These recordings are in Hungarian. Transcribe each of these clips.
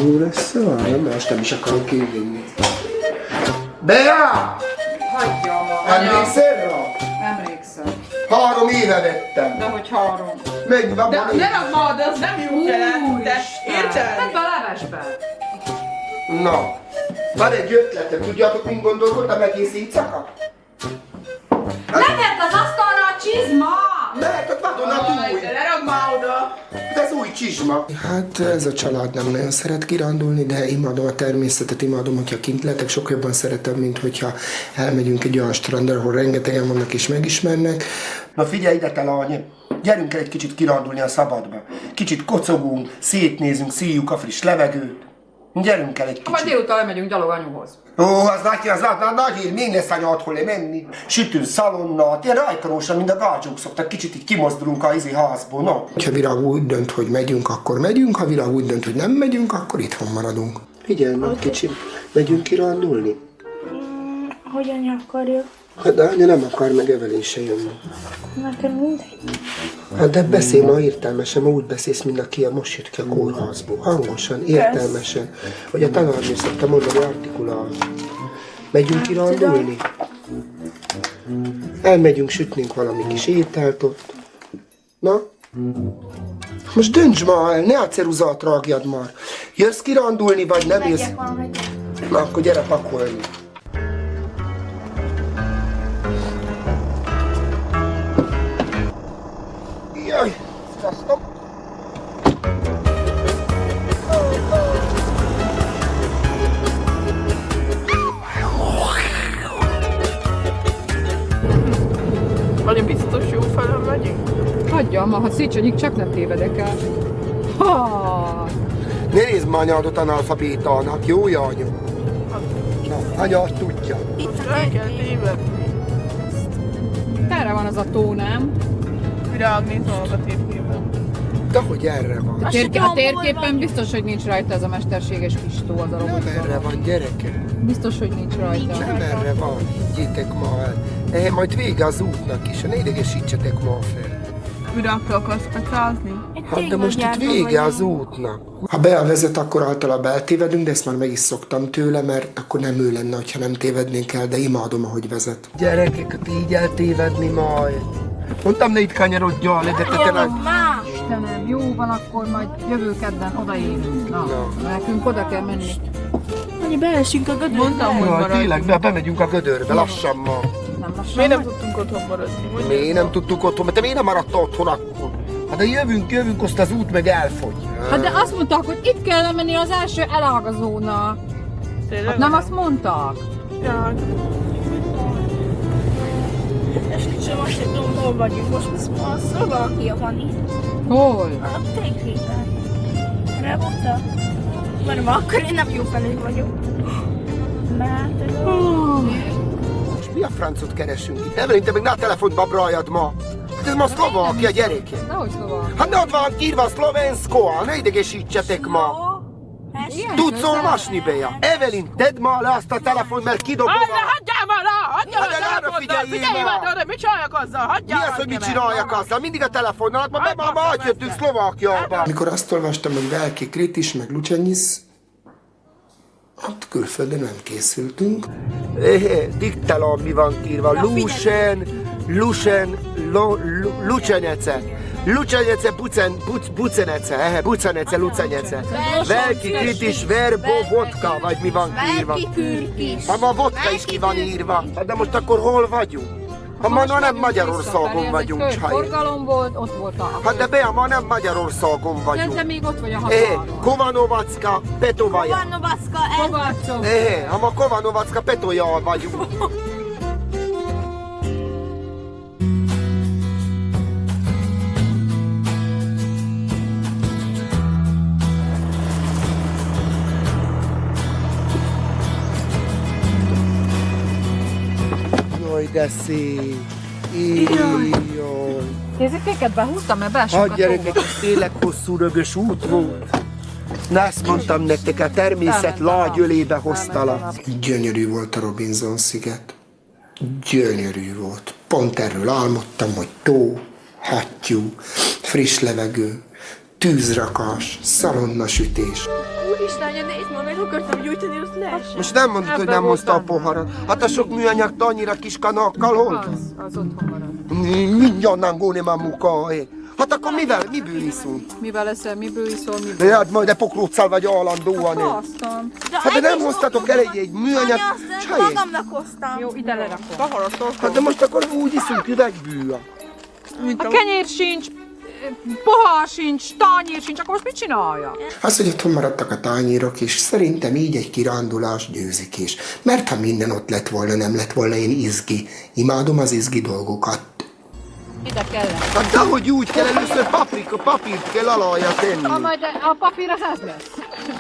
Jó lesz a vállal, most nem is akarok kivinni. Bea! Hagyja ma. Emlékszel rá? Emlékszem. 3 éve vettem. De hogy 3. Meg van. De ne rakd ma, de az nem jó jelent, de érted? Tedd be a levesbe. Na, van egy ötletem. Tudjátok, mint gondolkodtam egész éjszaka? Ne tedd az asztalra a csizma! Mert ott vadonatúj. De ne rakd már oda! Ez új csizma. Hát ez a család nem nagyon szeret kirándulni, de imádom a természetet, imádom, hogyha kint lehetek, sokkal jobban szeretem, mint hogyha elmegyünk egy olyan strandra, ahol rengetegen vannak és megismernek. Na figyelj ide, te lány! Gyerünk el egy kicsit kirándulni a szabadba. Kicsit kocogunk, szétnézünk, szíjuk a friss levegőt. Gyerünk el egy Vagy kicsit. délután elmegyünk gyalog anyuhoz. Ó, az nagy hír, még lesz anya hol menni. Sütünk szalonnat, ilyen rajkarósan, mint a gácsok szoktak, kicsit így kimozdulunk a házból, no? Ha Virág úgy dönt, hogy megyünk, akkor megyünk, ha Virág úgy dönt, hogy nem megyünk, akkor itthon maradunk. Figyelj meg, kicsi, megyünk kirándulni? Hogy anya akarja? Hát de anya nem akar, meg Evelyn se jönni. Nekem mindegy. Hát de beszélj ma értelmesen, ma úgy beszélsz, mint aki most jött ki a kórházból. Hangosan, értelmesen. Hogy a tanárnő szokta mondani, artikulál. Megyünk kirándulni? Elmegyünk, sütnünk valami kis ételt ott. Na? Most dönts ma el, ne a ceruzát rágjad már. Jössz kirándulni, vagy nem jössz? Megyek, ma megyek. Na, akkor gyere pakolni. Jaj, szasztom. Vagy biztos jó felem megyünk? Hagyja ma, ha Széchenyig csak nem tévedek el. Ha! Ne nézd már anyádat analfabétának, jó anya? Na, anya azt tudja. Most el kell tévedni. Erre van az a tó, nem? Virág, nézd meg a tépkében. De hogy erre van? A, Azt se tudom, hol térképen van. biztos, hogy nincs rajta ez a mesterséges kis tó az a Nem erre robotban. van, gyereke. Biztos, hogy nincs rajta. Nem erre van, higgyétek ma el. Majd vége az útnak is, ne idegesítsetek ma fel. Virágtól akarsz pecázni? Hát de most itt vége az útnak. Ha bevezet, akkor általában eltévedünk, de ezt már meg is szoktam tőle, mert akkor nem ő lenne, ha nem tévednénk el, de imádom, ahogy vezet. Gyerekek, így eltévedni majd. Mondtam, ne itt kanyarodjál le, de te tényleg... Má! Istenem, jó van, akkor majd jövő kedden odaérünk. Na, Na. nekünk oda kell menni. Hogy beesünk a gödörbe. Mondtam, hogy Jaj, maradjunk. tényleg, bemegyünk a gödörbe, lassan ma. Nem lassan Miért nem vagy? tudtunk otthon maradni? Mondj Mi meg. nem tudtuk otthon, mert te miért nem maradtál otthon akkor? Hát de jövünk, azt az út meg elfogy. Hát de azt mondták, hogy itt kell menni az első elágazónak. Tényleg? Hát nem azt mondták. Ja, És kicsim, azt sem tudom, hol vagyunk. Most a Szlovákia van itt. Hol? A térképen. Erre mondta? Mert ma akkor én nem jó felé vagyok. Mert... Most mi a francot keresünk itt? Evelyn, te még ne a telefont babráljad ma. Hát ez ma Szlovákia, gyerekek. Nehogy szlovák. Hát ne ott van írva szlovenszkoa, ne idegesítsetek ma. Igen, Tudsz közel. olvasni, Bea? Evelyn, tedd ma le azt a telefont, mert kidobom Hagyjál, a... hagyjál már rá! Hagyjál Hát a de arra telefonra! figyeljél Figyelj már! már, de mit csináljak azzal? Mi Hagyjál! az, hogy mit hagyjál csináljak meg. azzal? Mindig a telefonnal, hát ma átjöttünk Szlovákiába. Amikor azt olvastam, hogy Velki Kritis meg Lucsenyisz, hát külföldön nem készültünk. Diktelon mi van írva? Lucsenece. Lucsenece, Bucenece, Lucsenece. Velki Kritis, Verbo, Vodka, vagy mi van írva? Velki Kürkis. Ha ma vodka is ki van írva. Hát de most akkor hol vagyunk? Ha ma nem Magyarországon vagyunk, Ez egy csaj. forgalom volt, ott volt a... Hát de Bea, ma nem Magyarországon De vagyunk. még ott vagy a határon. Kovanovacka, Petovaja. Vannovaszka, Kovácsok. Ha ma Kovanovacka, Petoja vagyunk. Jaj, de szép. Jaj. Kéziféket behúztam, mert beesünk Hát a gyerekek, tóba. ez tényleg hosszú rögös út volt. Na ezt mondtam nektek, a természet lágy ölébe hoztalak. Gyönyörű volt a Robinson sziget. Gyönyörű volt. Pont erről álmodtam, hogy tó, hattyú, friss levegő, tűzrakás, szalonnasütés. Úristen, nézd ma, meg akartam gyújtani, azt leesett. Most nem mondod, hogy Ebben nem volt hozta a benne. poharat. Hát a sok műanyag annyira kis kanakkal hol? Az otthon marad. Mindjárt nem góni már muka. Hát akkor miből iszunk? Mivel leszel, miből iszol, miből? De hát majd de pokróccal vagy állandóan. Hoztam. Hát de nem hoztatok el egy műanyag Anya, azt csajét? magamnak hoztam. Jó, ide lerakom. Kaharasztól. Hát de most akkor úgy iszunk üvegből. A kenyér sincs, pohár sincs, tányér sincs, akkor most mit csinálja? Az, hogy otthon maradtak a tányérok, és szerintem így egy kirándulás győzik is. Mert ha minden ott lett volna, nem lett volna én izgi. Imádom az izgi dolgokat. Ide kellene. Hát dehogy úgy kell, először papírt kell alajja tenni. Majd a papír az ez lesz.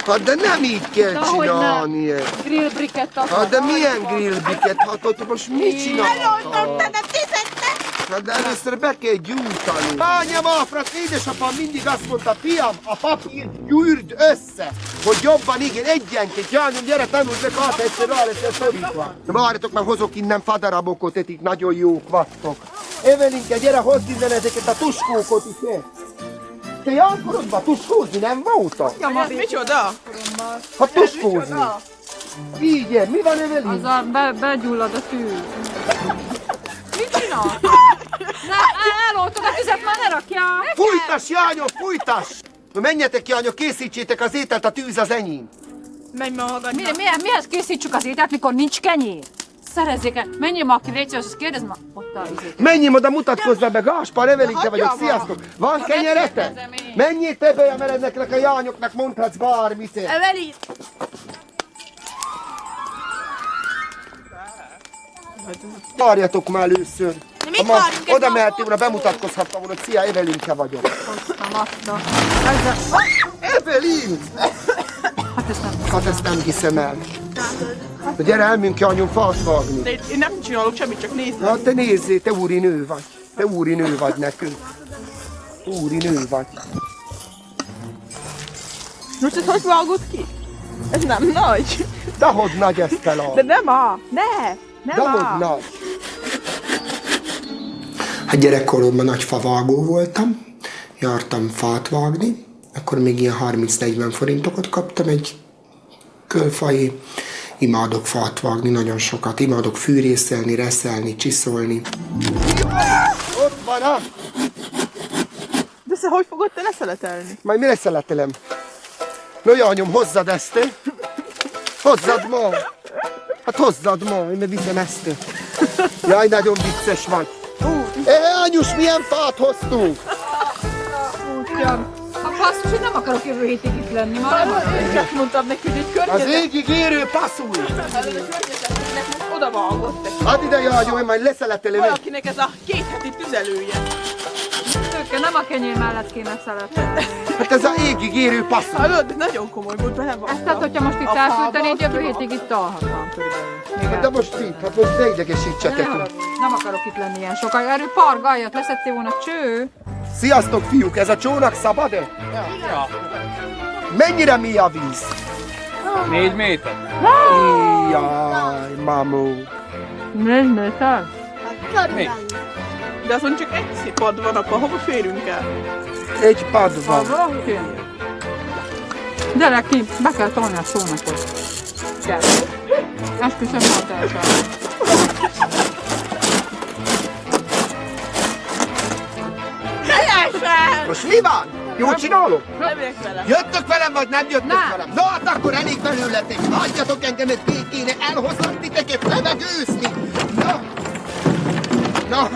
Hát de nem így kell Dehogy csinálni. Grill briket Hát de milyen grillbiket? Hát ott most mit csináltak? De fizettem. Hát de először be kell gyújtani. Anya Mafrasz, édesapám mindig azt mondta, fiam, a papírt gyűrd össze, hogy jobban igen, egyenként. Jányom, gyere, tanulj meg, hát egyszer rá lesz szorítva. De várjatok, már hozok innen fadarabokot, etik nagyon jók vagytok. Evelinke, gyere, hozd innen ezeket a tuskókot is. Te járkorodban tuskózni nem voltak? Ez micsoda? Hát tuskózni. Így, mi van Evelin? Azzal begyullad a tűz. Mit csinál? Eloltod a tüzet, már ne rakjál! Fújtas, jányok, fújtas! Na menjetek ki, anyok, készítsétek az ételt, a tűz az enyém. Menj ma magadnak. Mihez készítsük az ételt, mikor nincs kenyér? Szerezzék el, menjél ma ki, légy szíves, azt kérdezd ma, ott a izét. Menjél oda, mutatkozzál be, Gáspár, Evelinke vagyok, sziasztok! Van kenyeretek? megkérdezem én. Menjél te be, mert ezeknek a jányoknak mondhatsz bármit. Evelin! Várjatok már először. De mit Ha ma várjunk? Ez oda ma mehettél volna, fontos. bemutatkozhattam volna, hogy szia, Evelinke vagyok. Hoztam azt Evelin! Hát ezt nem. Hát ezt nem hiszem el. De gyere, elmünk anyum fát vágni. De én nem csinálok semmit, csak nézd. Hát te nézzél, te úri nő vagy. Te úri nő vagy nekünk. Úri nő vagy. Most ezt hogy vágod ki? Ez nem nagy. Dehogy nagy ezt fel De nem a. Nem Dehogy a. nagy. Hát gyerekkoromban nagy favágó voltam, jártam fát vágni, akkor még ilyen 30-40 forintokat kaptam egy kölfai. Imádok fát vágni, nagyon sokat. Imádok fűrészelni, reszelni, csiszolni. Ott van a! De ezt hogy fogod te leszeletelni? Majd mi leszeletelem? No, anyom, hozzad ezt, te? Hozzad ma! Hát hozzad ma, én meg viszem ezt. Jaj, nagyon vicces vagy. Anyus, milyen fát hoztunk? A basszus, hogy nem akarok jövő hétig itt lenni, ma nem akarok. Én csak mondtam neki, hogy egy Az környezet. égig érő passzúj! Környezetnek most oda vágott. Add ide, jányom, én majd leszeletelem. Valakinek ez a 2 heti tüzelője. Tőke, nem a kenyér mellett kéne szeretni. Hát ez a égig érő passzúj. Hallod, de nagyon komoly volt, belevágta. Ezt tehát, hogyha most itt A elfűtenéd, fába, jövő hétig itt alhatnám körülbelül. Még Hát de most mit? Hát most ne ne idegesítsetek. haragudj, nem akarok itt lenni ilyen sokáig. Erről pargaljat, leszettél volna cső. Sziasztok, fiúk, ez a csónak szabad-e? Ja, Mennyire mély a víz? 4 méter. Jaj, mamó. 4 méter? De azon csak egy szipad van, akkor hova férünk el? Egy pad van. Valaki? Gyere ki, be kell tolni a szónakot. Gyere. Esküszöm, hogy teljesen. Most mi van? Jól csinálok? Nem érek vele. Jöttök velem, vagy nem jöttök Nem. velem? Na, hát akkor elég belőletek. Hagyjatok engemet békén, elhozlak titeket levegőzni. Na, na,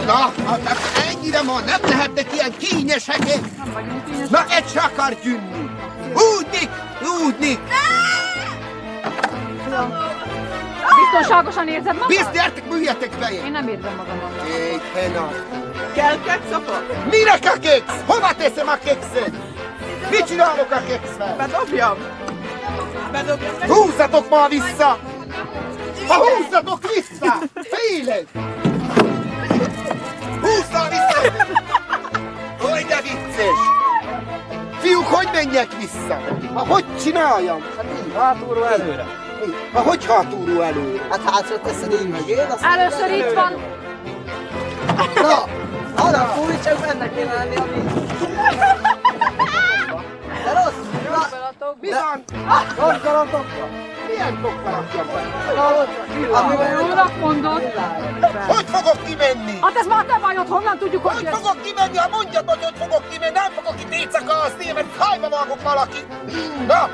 na, hát ennyire ma nem lehetnek ilyen kényesek. Nem vagyunk kényes. Na, egy se akar gyűnni. Údni. Biztonságosan érzed magad? Bizt, gyertek, műjetek Én fejet. nem érzem magam annak. Egy hena. Kell keksz? Mire a keksz? Hova teszem a kekszet? Mit csinálok a kekszvel? Bedobjam. Bedobjam. Húzzatok ma vissza! Ha húzzatok vissza! Félek! Húzzal vissza! Hogy de vicces! Fiúk, hogy menjek vissza? Ha hogy csináljam? Hát így, hátulról előre. Ha hogy hátulról elő? Hát hátra teszed így meg én, azt Először itt van. Na, arra fúj, csak benne kéne lenni a víz. De rossz? Na, Milyen tokba rakjam be? Jónak mondod. Hogy fogok kimenni? Hát ez már te bajod, honnan tudjuk, hogy Hogy ez? fogok kimenni? Ha mondjad, hogy fogok kimenni, nem fogok itt éjszakászni, mert hájba vágok valaki. Na!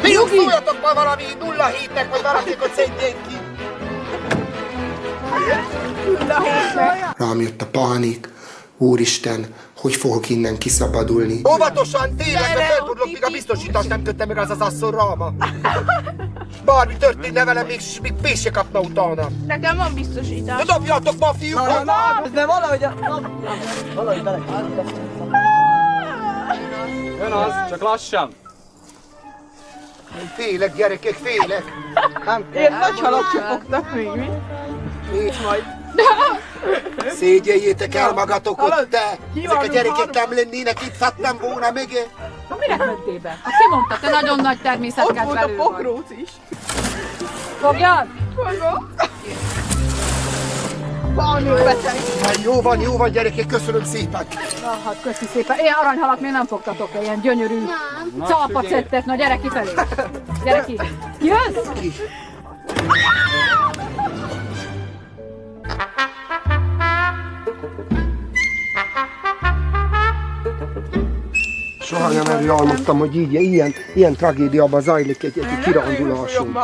Fiúk, szóljatok ma valami 07-nek, vagy valakikot szedjék ki. Rám jött a pánik. Úristen, hogy fogok innen kiszabadulni? Óvatosan, tényleg, mert felfordulok, míg a biztosítást nem kötte meg az az asszony ráma. Bármi történne velem, még pénzt se kapna utána. Nekem van biztosítás. De dobjatok ma, fiúk! De valahogy valahogy bele. Jön az, csak lassan. Félek, gyerekek, félek. Ilyen nagy halak csapognak még, mi? Szégyeljétek el magatokat, te! Ezek a Kívánunk gyerekek harma. nem lennének, itt fattam volna még. Ha mire mentél be? Hát ki mondta, te nagyon nagy Ott természetkedvelő volt a vagy. pokróc is. Fogjad? Beteg. Hát jó van, gyerekek, köszönöm szépen. Na, hát köszi szépen. Ilyen aranyhalat még nem fogtatok el, ilyen gyönyörű cápacettet. Na, gyere kifelé. Gyere ki. Jössz? Soha nem erről álmodtam, hogy így, ilyen tragédiában zajlik egy kirándulásunk.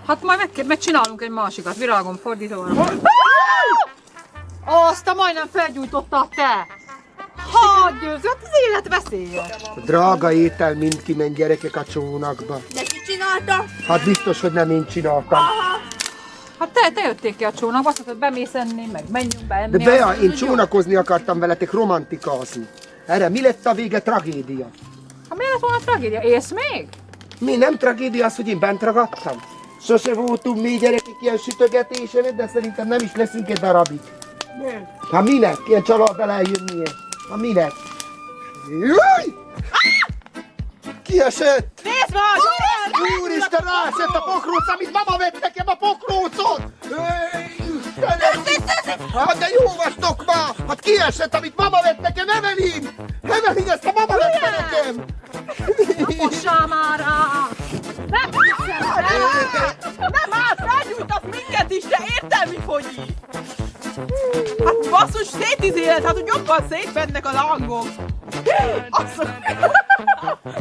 Hát majd megcsinálunk egy másikat, virágom fordítóra. Azt a majdnem felgyújtottad te! Hagyj, ez az élet veszélye. A drága étel mind kiment, gyerekek, a csónakba. De ki csinálta? Hát biztos, hogy nem én csináltam. Hát te jöttél ki a csónakba, azt mondtad, bemész enni, meg menjünk be enni. De Bea, azt én mondod, jó. csónakozni akartam veletek, romantikázni. Erre mi lett a vége? Tragédia. Hát miért lett volna tragédia? Élsz még? Mi nem tragédia az, hogy én bent ragadtam? Sose voltunk mi gyerekek ilyen sütögetésen, de szerintem nem is leszünk egy darabig. Hát minek? Ilyen család eljönnie. Hát minek? Júj! Kiesett! Nézd már! Úristen, ráesett a pokróc, amit mama vett nekem a pokrócot! Hát de jó vagytok ma! Hát kiesett, amit mama vett nekem, Evelyn! Evelyn, ezt a mama vette nekem! Mossál már rá! Nem hiszem, Nem áll, felgyújtasz minket is, de értelmi fogyi! Hát basszus, szétizéled, hát hogy jobban szétmennek a lángok!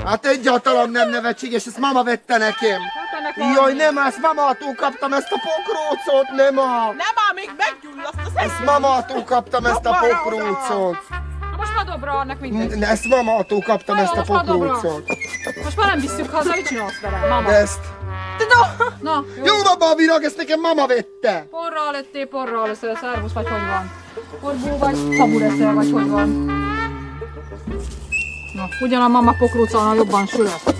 Hát egyáltalán nem nevetséges, ezt mama vette nekem! Jaj, nem, ezt mamától kaptam ezt a pokrócot, nem a... Nem áll, még meggyullaszt a Ezt mamától kaptam ezt a pokrócot! most már dobra annak mindegy. Ezt mamától kaptam ezt a most már dobra. pokrócot! Most már nem visszük haza, mit csinálsz vele, mama? De ezt... Na, Jó van a virág, ezt nekem mama vette! porral leszel, szervusz, vagy hogy van? Korbó vagy, fabu leszel, vagy hogy van? Na, ugyan a mama pokrócánál jobban sület.